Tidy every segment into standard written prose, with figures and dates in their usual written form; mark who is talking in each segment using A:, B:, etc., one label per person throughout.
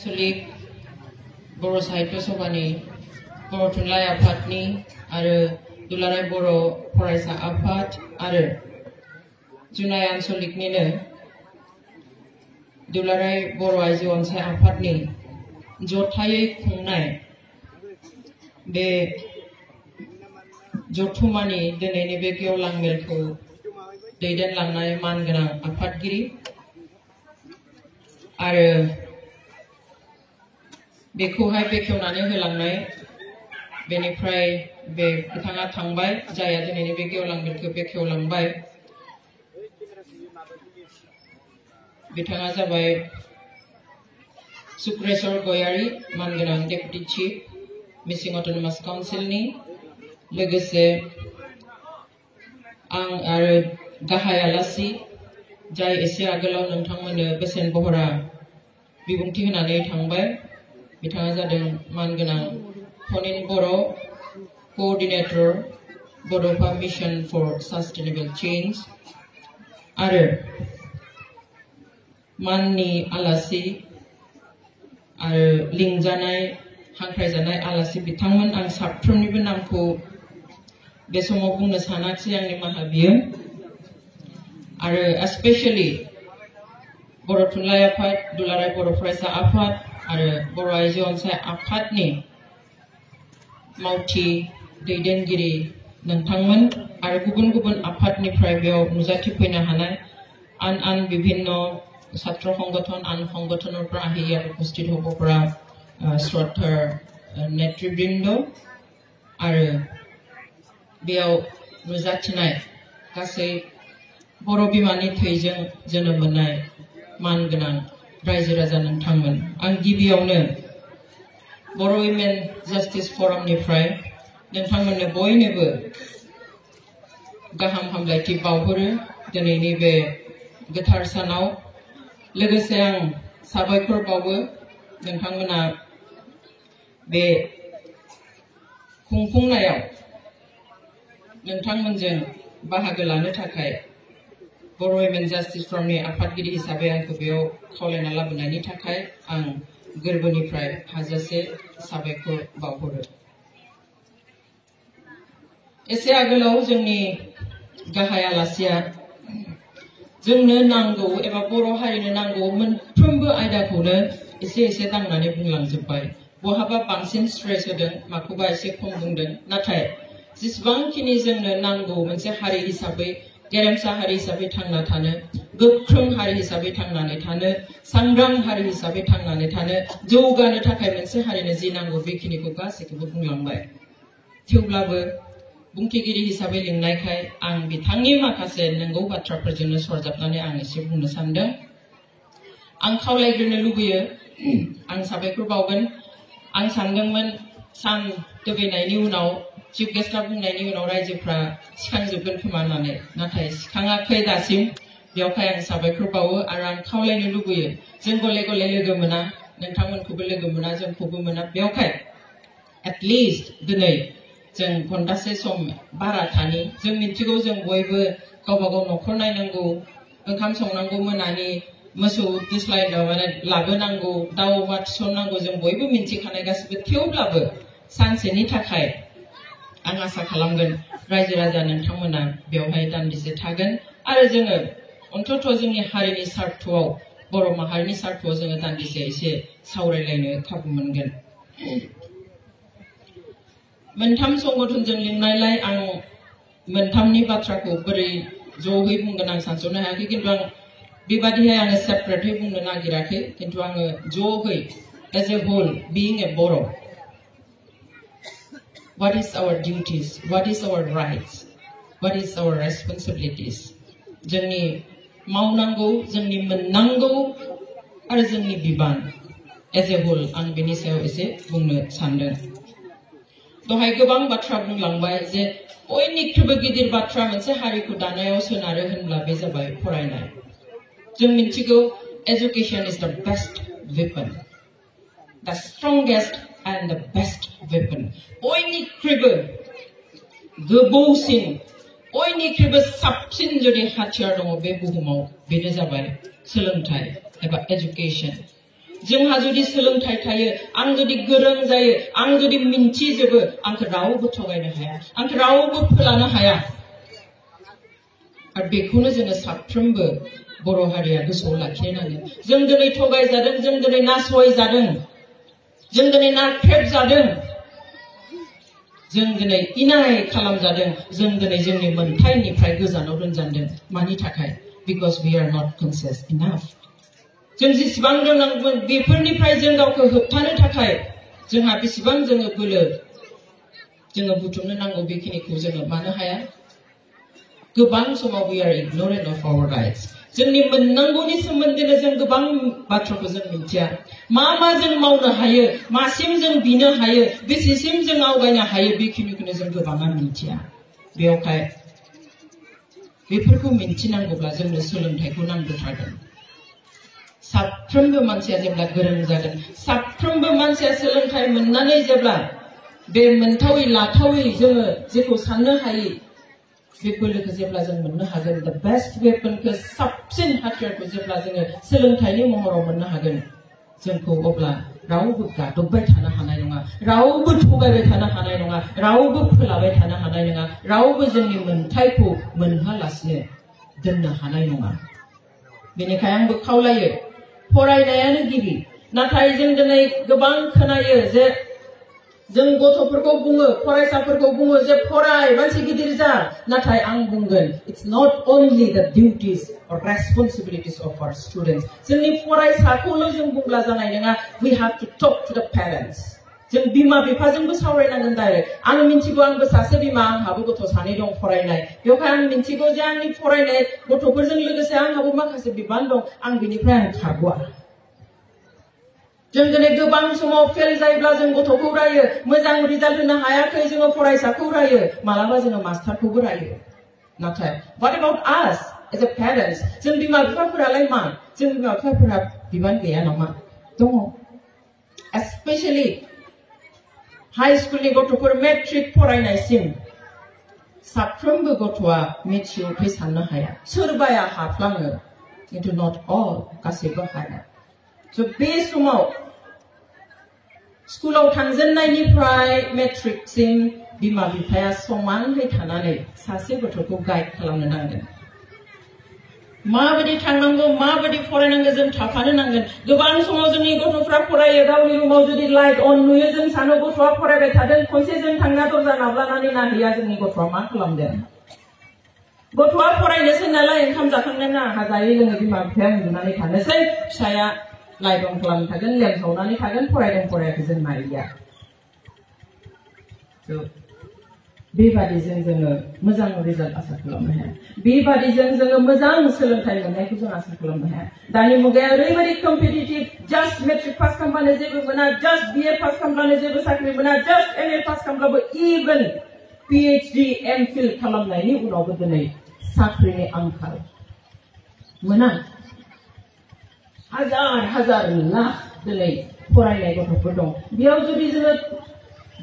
A: आंचलिक बर' साहित्य सभानि बर' थुनलाइ आफादनि आरो दुलाराय बर' फरायसा आफाद आरो जुनाय आंचलिकनिनो दुलाराय बर' आइजो अनसाय आफादनि जथायै खुंनाय बे जथुमानि दिनैनि बे गेवलां मेलखौ दैदेनलांनाय मानगोनां आफादगिरि आरो बेखौहाय बेखेवनानै होलांनाय बेनिफ्राय बे बिथाङा थांबाय जाया दिनैनि बे गेवलां मेलखौ बेखेवलांबाय बिथाङा जाबाय सुक्रेश्वर गयारी मानगोनां डेपुटी चीफ मिसिं अट'नमास काउन्सिलनि लोगोसे आं आरो गाहाय आलासि जाय एसे आगोलाव नोंथांमोननो बेसेन बहरा बिबुंथि होनानै थांबाय बिथाङा जादों मानगोनां फनिन बर' कोअर्डिनेटर बड'फा मिशन फर सास्टेनेबल चेंज आरो माननि आलासि आरो लिंजानाय हांख्रायजानाय आलासि बिथांमोन आं साफ्रोमनिबो नामखौ बे समाव बुंनो सानाखिसै आंनि निमाहा बियो आरो स्पेशली बर' थुनलाइ आफाद दुलाराय बर' फरायसा आफाद आरो बर' आइजो अनसाय आफादनि मावथि दैदेनगिरि नोंथांमोन आरो गुबुन गुबुन आफादनिफ्राय बेयाव नुजाथिफैनो हानाय आन विभिन्न ছাত্র সংগঠন আন সংগঠনৰ পৰা আহি ইয়াত উপস্থিত হ'ব পৰা শ্ৰদ্ধাৰ নেতৃবৃন্দ আৰু बेयाव नुजाथिनाय गासै बर' बिमानि थैजों जोनोम मोननाय मानगोनां रायजो राजा नोंथांमोन आं गिबियावनो बर' वुमेन जास्टिस फरमनिफ्राय नोंथांमोननो बयनोबो गाहाम हामलायथि बावहरो दिनैनि बे गोथार सानाव लोगोसे आं साबायखर बावो नोंथांमोना बे खुंफुंनायाव नोंथांमोनजों बाहागो लानो थाखाय बर' वुमेन जास्टिस फरमनि आफादगिरि हिसाबै आंखौ बेयाव खावलायना लाबोनायनि थाखाय आं गोरबोनिफ्राय हाजासे साबायखर बावहरो एसे आगोलाव जोंनि गाहाय आलासिया जोंनो नांगौ एबा बर' हारिनो नांगौ मोनफ्रोमबो आयदाखौनो एसे एसे दांनानै बुंलांजोबबाय बहाबा बांसिन स्ट्रेस होदों माखौबा एसे खम बुंदों नाथाय जेसेबांखिनि जोंनो नांगौ मोनसे हारि हिसाबै गेरेमसा हारि हिसाबै थांना थानो गोख्रों हारि हिसाबै थांनानै थानो सांग्रां हारि हिसाबै थांनानै थानो जौगानो थाखाय मोनसे हारिनो जि नांगौ बेखिनिखौ गासैखौबो बुंलांबाय थेवब्लाबो बुंथिगिरि हिसाबै लिंनायखाय आं बिथांनि माखासे नंगौ बाथ्राफोरजोंनो सरजाबनानै आं एसे बुंनो सानदों आं खावलायग्रोनो लुबैयो आं साबायखर बावगोन आं सानदोंमोन सान दोबैनायनि उनाव चिफ गेस्टआ बुंनायनि उनाव रायजोफ्रा सिखांजोबगोन खोमा होननानै नाथाय सिखाङाखै दासिम बेवहाय आं साबायखर बावो आरो आं खावलायनो लुबैयो जों गले गले लोगो मोना नोंथांमोनखौबो लोगो मोना जोंखौबो मोना बेवहाय एटलिस्ट दिनै जों घन्टासे सम बारा थानि जों मिथिगौ जों बयबो गावबा गाव न'खर नायनांगौ ओंखाम संनांगौ मोनानि मोसौ दोस्लायनो माने लाबोनांगौ दाउ अमा थिसननांगौ जों बयबो मिथिखानाय गासिबो थेवब्लाबो सानसेनि थाखाय आं आसा खालामगोन रायजो राजा नोंथांमोना बेवहाय दान्दिसे थागोन आरो जोङो अन्तत जोंनि हारिनि सार्थआव बर' माहारिनि सार्थआव जोङो दान्दिसे एसे सावरायलायनो खाबु मोनगोन मोनथाम संगठनजों लिंनायलाय आं मोनथामनि बाथ्राखौ बोरै ज'है बुंगोन आं सानस'नो हायाखै किन्तु आं बेबादिहाय आङो सेपारेटै बुंनो नागिराखै किन्तु आङो ज'है एज ए होल बिइं ए बर' what is our duties what is our rights what is our responsibilities जोंनि मावनांगौ जोंनि मोननांगौ आरो जोंनि बिबान एज ए होल आं बेनि सायाव एसे बुंनो सानदों दहाय गोबां बाथ्रा बुंलांबाय जे बयनिख्रुइबो गिदिर बाथ्रा मोनसे हारिखौ दानायाव सोनारो होनब्ला बे जाबाय फरायनाय जों मिथिगौ education is the best weapon the strongest and the best weapon बयनिख्रुइबो गोबौसिन बयनिख्रुइबो साबसिन जुदि हाथियार दङ बे बुहुमाव बेनो जाबाय सोलोंथाइ एबा education जोंहा जुदि सोलोंथाइ थायो, आं जुदि गोरों जायो, आं जुदि मिन्थिजोबो, आंखौ रावबो थगायनो हाया, आंखौ रावबो फोलानो हाया। आरो बेखौनो जोङो साफ्रोमबो बर' हारिया गोसोआव लाखिनो नांगोन। जों दिनै थगायजादों, जों दिनै नासयजादों, जों दिनै नाख्रेबजादों, जों दिनै इनाय खालामजादों, जों दिनै जोंनि मोन्थाइनिफ्राय गोजानाव दोनजादों। मानि थाखाय? Because we are not conscious enough. जों जेसेबां रोंनांगौमोन बेफोरनिफ्राय जों गावखौ होबथानो थाखाय जोंहा बेसेबां जोङो बोलो जोङो बुथुमनो नांगौ, बेखिनिखौ जोङो मानो हाया? गोबां समाव we are ignorant of our rights. जोंनि मोननांगौनि सोमोन्दैनो जों गोबां बाथ्राखौ जों मिथिया। मा जों मावनो हायो, मासिम जों बिनो हायो, बेसेसिम जों आवगायनो हायो, बेखिनिखौनो जों गोबाङा मिथिया। बेवहाय बेफोरखौ मिथिनांगौब्ला जोंनो सोलोंथाइखौ नांगौथारगोन। साफ्रोमबो मानसिया जेब्ला गोरों जागोन, साफ्रोमबो मानसिया सोलोंथाइ मोननानै जेब्ला बे मोनथावै लाथावै जोङो जेखौ साननो हायो बे बोलोखौ जेब्ला जों मोननो हागोन, द बेस्ट वेपनखौ, साबसिन हाथियारखौ जेब्ला जोङो सोलोंथाइनि महराव मोननो हागोन, जोंखौ अब्ला रावबो गादबबाय थानो हानाय नङा, रावबो थगायबाय थानो हानाय नङा, रावबो फोलाबाय थानो हानाय नङा, रावबो जोंनि मोन्थाइखौ मोनहालासिनो दोननो हानाय नङा। बेनिखायनो आंबो खावलायो, फरायनायानो गिबि। नाथाय जों दिनै गोबां खोनायो जे जों गथ'फोरखौ बुङो, फरायसाफोरखौ बुङो जे फराय, मानसि गिदिर जा। नाथाय आं बुंगोन, इट्स नट अनलि द डिउटिज और रेसपन्सिबिलिटिज अफ आवर स्टुडेन्ट्स। जोंनि फरायसाखौल' जों बुंब्ला जानाय नङा, we have to talk to the parents. जों बिमा बिफाजोंबो सावरायनांगोन डाइरेक्ट। आं मिन्थिगौ, आंबो सासे बिमा, आंहाबो गथ' सानै दं फरायनाय। बेवहाय आं मिन्थिगौ जे आंनि फरायनाय गथ'फोरजों लोगोसे आंहाबो माखासे बिबान दं, आं बिनिफ्राय आं खारग'आ। जों दिनै गोबां समाव फेल जायोब्ला जों गथ'खौ रायो, मोजां रिजाल्ट होनो हायाखै जोङो फरायसाखौ रायो, मालाबा जोङो मास्टारखौबो रायो। नाथाय what about us as a parents? जों बिमा बिफाफोरालाय मा? जों बिमा बिफाफोरा बिबान गैया नामा? दङ। एस्पेसियेलि हाई स्कुलनि गथ'फोर मेट्रिक फरायनायसिम साफ्रोमबो गथ'आ मेच्युरिटि साननो हाया। सोरबाया हाफ्लाङो, खिन्थु नट अल, गासैबो हाया। स' बे समाव स्कुलाव थांजेननायनिफ्राय मेट्रिकसिम बिमा बिफाया समानहै थानानै सासे गथ'खौ गाइड खालामनो नांगोन। माबायदि थांनांगौ, माबायदि फरायनांगौ, जों थाफानो नांगोन। गोबां समाव जोंनि गथ'फ्रा फरायो, गावनि रुमाव जुदि लाइट अन नुयो, जों सानो गथ'आ फरायबाय थादों, खनसे जों थांना दरजा नाब्लानानै नाहैया जोंनि गथ'आ मा खालामदों। गथ'आ फरायनोसै नालाय ओंखाम जाखांनानै आंहा जायै लोङै बिमा बिफाया उन्दुनानै थानोसै, फिसाया लाइट अन खालामना थागोन, लेम्प सावनानै थागोन, फरायदों फरायाखै जों नायलिया। बेबादिजों जोङो मोजां रिजाल्ट आसा खालामनो हाया। बेबादिजों जोङो मोजां सोलोंथाइ मोननायखौ जों आसा खालामनो हाया। दानि मुगाया ओरैबायदि कम्पिटिटिभ, जास्ट मेट्रिक पास खालामबानो जेबो मोना, जास्ट बिए पास खालामबानो जेबो साख्रि मोना, जास्ट एमए पास खालामब्लाबो इभेन पिएचडि एमफिल खालामनायनि उनावबो दिनै साख्रिनि आंखाल मोना। हाजार हाजार लाख दिनै फरायनाय गथ'फोर दं। बेयाव जुदि जोङो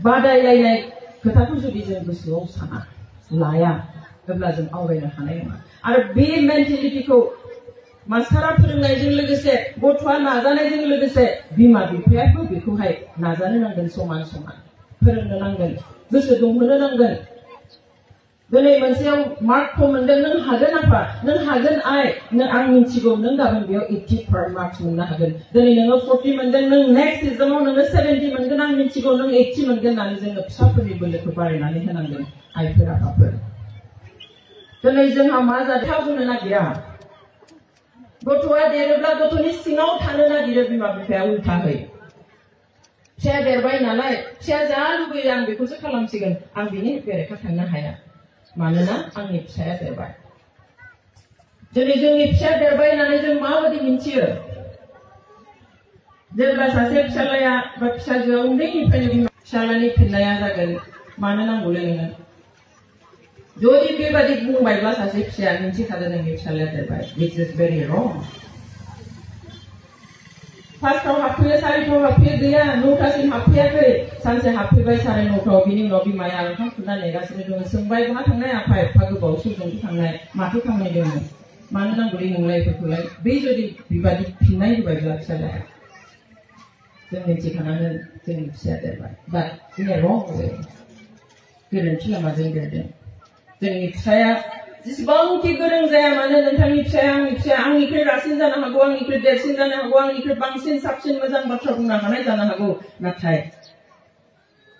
A: बादायलायनाय खोथाखौ जुदि जों गोसोआव साना लाया, अब्ला जों आवगायनो हानाय नङा। आरो बे मेन्टेलिटिखौ मास्टारा फोरोंनायजों लोगोसे, गथ'आ नाजानायजों लोगोसे बिमा बिफायाबो बेखौहाय नाजानो नांगोन, समान समान फोरोंनो नांगोन, गोसो दुंहोनो नांगोन। दिनै मोनसेयाव मार्कखौ मोनदों, नों हागोन आफा, नों हागोन आइ, आं मिथिगौ नों गाबोन बेयाव 80 मार्क्स मोननो हागोन। दिनै नोङो 40 मोनदों, नों नेक्स्ट एग्जामाव नोङो 70 मोनगोन, आं मिथिगौ नों 80 मोनगोन होननानै जोङो फिसाफोरनि बोलोखौ बारायनानै होनांगोन। आइफोर आफाफोर, दिनै जोंहा मा जाथाव होनो नागिरा, गथ'आ देरोब्ला गथ'नि सिङाव थानो नागिरो बिमा बिफाया उल्थाहै। फिसाया देरबाय नालाय, फिसाया जा लुबैयो आं बेखौसो खालामसिगोन, आं बिनि बेरेखा थांनो हाया, मानोना आंनि फिसाया देरबाय। दिनै जोंनि फिसाया देरबाय होननानै जों माबायदि मिन्थियो? जेब्ला सासे फिसालाया बा फिसाजोआ उन्दैनिफ्रायनो बिमा फिसालानि फिननाया जागोन, मानो नांगौलै नोङो? जुदि बेबादि बुंबायब्ला सासे फिसाया मिन्थिखादों नोंनि फिसालाया देरबाय, which is very wrong. फार्स्टआव हाबफैयो, 4टायाव हाबफैयो, गैया 9टासिम हाबफैयाखै, सानसे हाबफैबाय 9:30, बिनि उनाव बिमाया ओंखाम खुरना नेगासिनो दङ, सोंबाय बहा थांनाय आफा, एफा गोबाव समजोंसो थांनाय, माथो खामानि दङ, मानो नांगौलै नोंलाय बेफोरखौलाय? बे जुदि बेबादि फिननाय होबायब्ला फिसालाया जों मिथिखानानै जोंनि फिसाया देरबाय but in a wrong way गोरोन्थि लामाजों देरदों जोंनि फिसाया जेसेबांखि गोरों जाया मानो नोंथांनि फिसाया आंनिख्रुइ रासिन जानो हागौ आंनिख्रुइ देरसिन जानो हागौ आंनिख्रुइ बांसिन साबसिन मोजां बाथ्रा बुंनो हानाय जानो हागौ नाथाय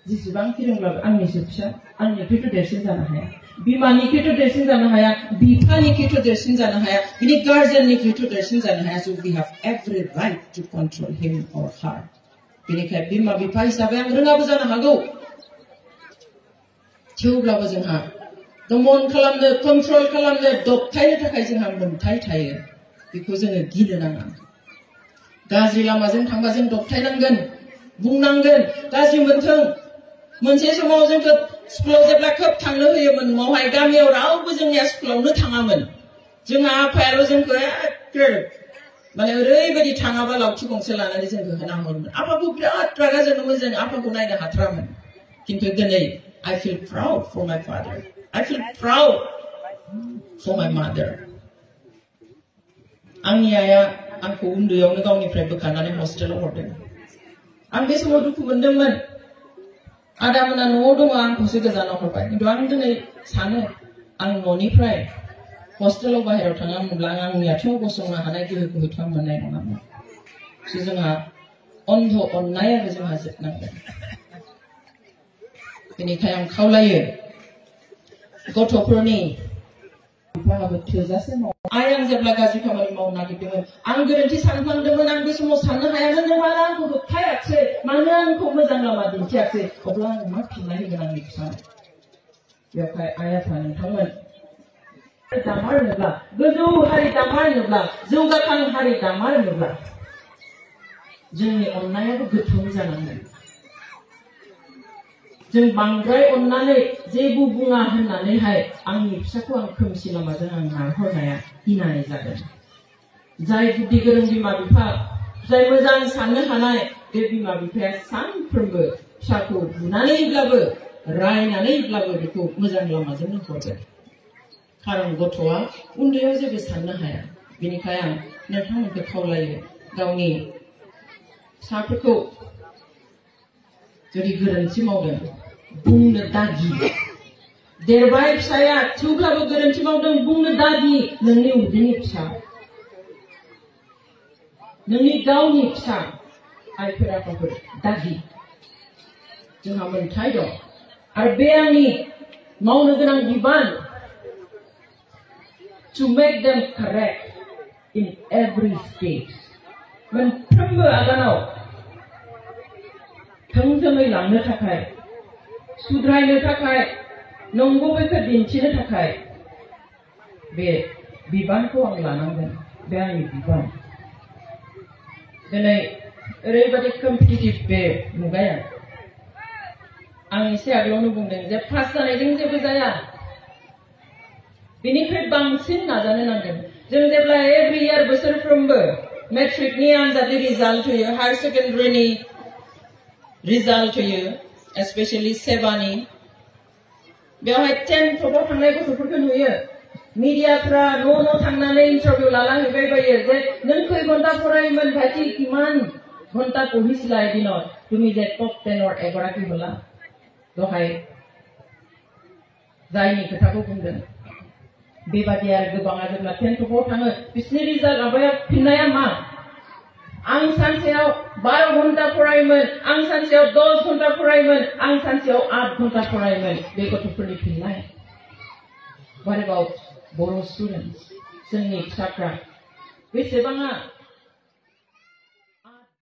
A: जेसेबांखि रोंब्लाबो आंनिसो फिसा आंनिख्रुइथ' देरसिन जानो हाया बिमानिख्रुइथ' देरसिन जानो हाया बिफानिख्रुइथ' देरसिन जानो हाया बिनि गार्जेननिख्रुइथ' देरसिन जानो हाया so we have every right to control him or her बेनिखायनो बिमा बिफा हिसाबै आं रोङाबो जानो हागौ थेवब्लाबो जोंहा दमन खालामनो कन्ट्रल खालामनो दबथायनो थाखाय जोंहा मोन्थाय थायो बेखौ जोङो गिनो नाङा गाज्रि लामाजों थांबा जों दबथायनांगोन बुंनांगोन गाज्रि मोनथों मोनसे समाव जोंखौ स्कुलाव जेब्ला खोब थांनो होयोमोन न'आवहाय गामियाव रावबो जोंनिया स्कुलावनो थाङामोन जोंहा आफायाल' जोंखौ माने ओरैबायदि थाङाबा लावथि गंसे लानानै जोंखौ होना हरोमोन आफाखौ बिराद रागा जोङोमोन जों आफाखौ नायनो हाथारामोन खिन्थु दिनै I feel proud for my father I feel proud for my mother आंनि आइया आंखौ उन्दैयावनो गावनिफ्राय बोखारनानै हस्टेलाव हरदों आं बे समाव दुखु मोनदोंमोन आदामोना न'आव दङ आंखौसो गोजानाव हरबाय खिन्थु आं दिनै सानो आं न'निफ्राय हस्टेलाव बाहेरायाव थाङामोनब्ला आंनि आथिङाव गसंनो हानाय गोहोखौ हयथ' आं मोननाय नङामोन जोंहा अन्ध अननायाबो जोंहा जोबनांगोन बेनिखायनो आं खावलायो गथ'फोरनि बिफाहाबो थोजासे माव आं जेब्ला गाज्रि खामानि मावनो नागिरदोंमोन आं गोरोन्थि सानफ्लांदोंमोन आं बे समाव साननो हायामोन नोंहा आंखौ होबथायाखिसै मानो आंखौ मोजां लामा दिन्थियाखिसै अब्ला आं मा फिननाय होगोन आंनि फिसानो बेवहाय आइ आफा नोंथांमोन दामारनोब्ला गोजौ हारि दामारनोब्ला जौगाखां हारि दामारनोब्ला जोंनि अननायाबो गोथौ जानांगोन जों बांद्राय अननानै जेबो बुङा होननानैहाय आंनि फिसाखौ आं खोमसि लामाजों आं नारहरनाया इनाय जागोन जाय बुद्धि गोरों बिमा बिफा जाय मोजां साननो हानाय बे बिमा बिफाया सानफ्रोमबो फिसाखौ बुनानैब्लाबो रायनानैब्लाबो बेखौ मोजां लामाजों हरगोन खारन गथ'आ उन्दैयाव जेबो साननो हाया बेनिखायनो आं नोंथांमोनखौ खावलायो गावनि फिसाफोरखौ जुदि गोरोन्थि मावदों बुंनो दागि देरबाय फिसाया थेवब्लाबो गोरोन्थि मावदों बुंनो दागि नोंनि उदैनि फिसा नोंनि गावनि फिसा आइफोर आफाफोर दागि जोंहा मोन्थाय दं आरो बे आंनि मावनो गोनां बिबान to make them correct in every stage मोनफ्रोमबो आगानाव थोंजोङै लांनो थाखाय सुद्रायनो थाखाय नंगुबैखौ दिन्थिनो थाखाय बे बिबानखौ आं लानांगोन बे आंनि बिबान दिनै ओरैबायदि कम्पिटिटिभ बे मुगाया आं एसे आगोलावनो बुंदों जे पास जानायजों जेबो जाया बेनिफ्राय बांसिन नाजानो नांगोन जों जेब्ला एभ्रि इयार बोसोरफ्रोमबो मेट्रिकनि आनजादनि रिजाल्ट होयो हायार सेकेन्डारिनि रिजाल्ट होयो स्पेशली सेबानि बेवहाय 10 टपाव थांनाय गथ'फोरखौ नुयो मिडियाफ्रा न' थांनानै इन्टारभिउ लालाहैबाय बायो जे नों खै घन्टा फरायोमोन भाइटि किमान घन्टा पঢ়িছিলা এদিনত তুমি যে টপ 10 এগৰাকী হলা दहाय जायनि खोथाखौ बुंदों बेबादि आरो गोबाङा जेब्ला 10 टपाव थाङो बिसोरनि रिजाल्ट माबाया फिननाया मा आं सानसेयाव 12 घन्टा फरायोमोन आं सानसेयाव 10 घन्टा फरायोमोन आं सानसेयाव 8 घन्टा फरायोमोन बे गथ'फोरनि फिननाय What about बर' students जोंनि फिसाफ्रा बेसेबाङा